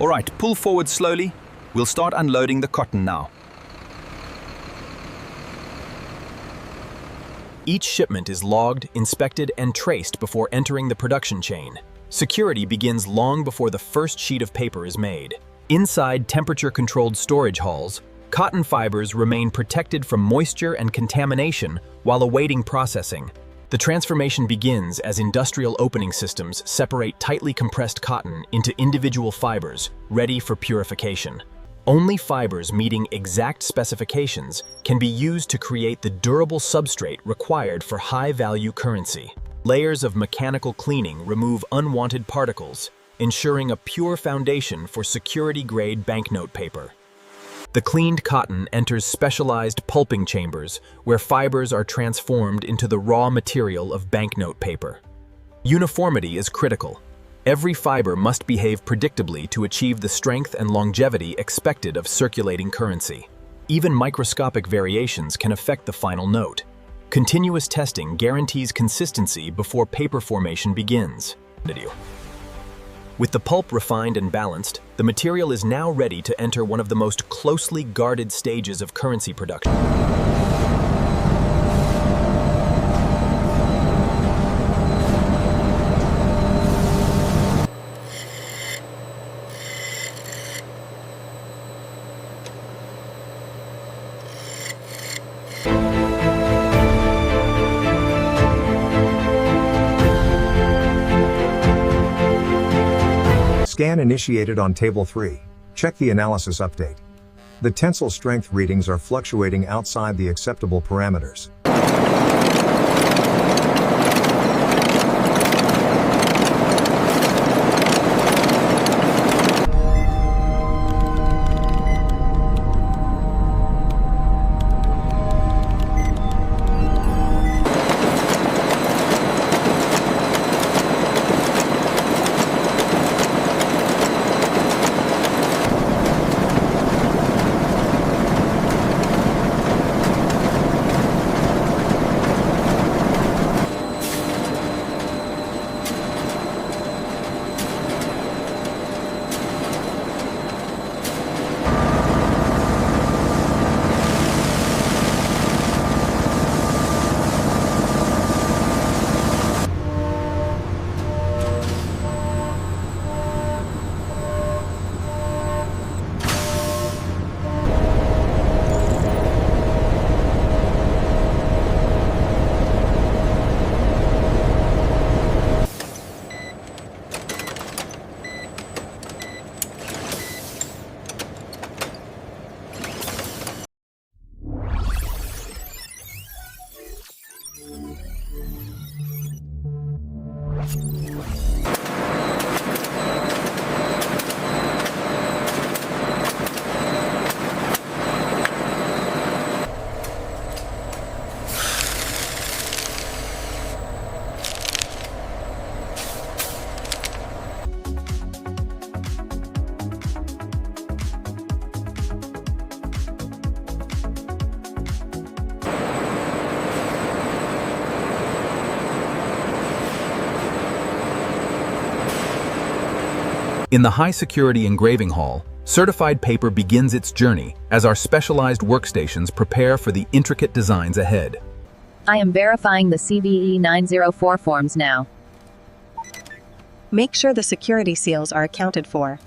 All right, pull forward slowly. We'll start unloading the cotton now. Each shipment is logged, inspected, and traced before entering the production chain. Security begins long before the first sheet of paper is made. Inside temperature-controlled storage halls, cotton fibers remain protected from moisture and contamination while awaiting processing. The transformation begins as industrial opening systems separate tightly compressed cotton into individual fibers, ready for purification. Only fibers meeting exact specifications can be used to create the durable substrate required for high-value currency. Layers of mechanical cleaning remove unwanted particles, ensuring a pure foundation for security-grade banknote paper. The cleaned cotton enters specialized pulping chambers where fibers are transformed into the raw material of banknote paper. Uniformity is critical. Every fiber must behave predictably to achieve the strength and longevity expected of circulating currency. Even microscopic variations can affect the final note. Continuous testing guarantees consistency before paper formation begins. With the pulp refined and balanced, the material is now ready to enter one of the most closely guarded stages of currency production. Scan initiated on Table 3. Check the analysis update. The tensile strength readings are fluctuating outside the acceptable parameters. In the high-security engraving hall, certified paper begins its journey as our specialized workstations prepare for the intricate designs ahead. I am verifying the CVE 904 forms now. Make sure the security seals are accounted for.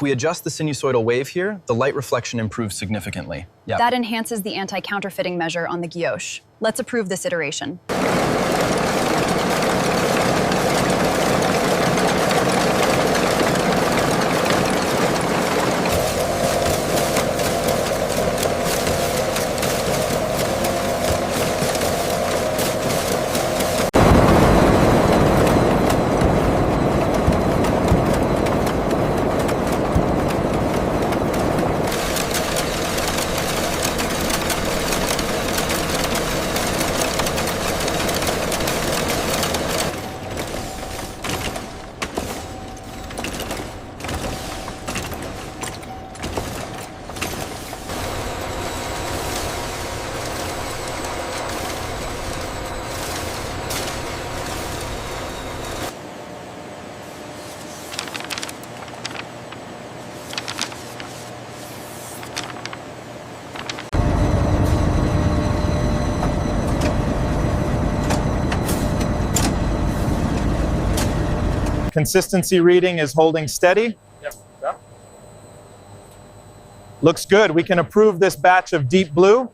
we adjust the sinusoidal wave here, the light reflection improves significantly. Yeah. That enhances the anti-counterfeiting measure on the guilloche. Let's approve this iteration. Consistency reading is holding steady. Looks good. We can approve this batch of deep blue.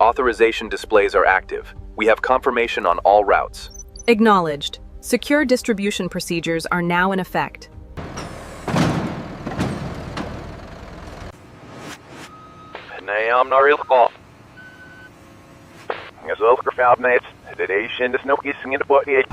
Authorization displays are active. We have confirmation on all routes. Acknowledged. Secure distribution procedures are now in effect. نعم نريدكم يزولك في عبنات هذا شيء نسنوكي سنين بوقي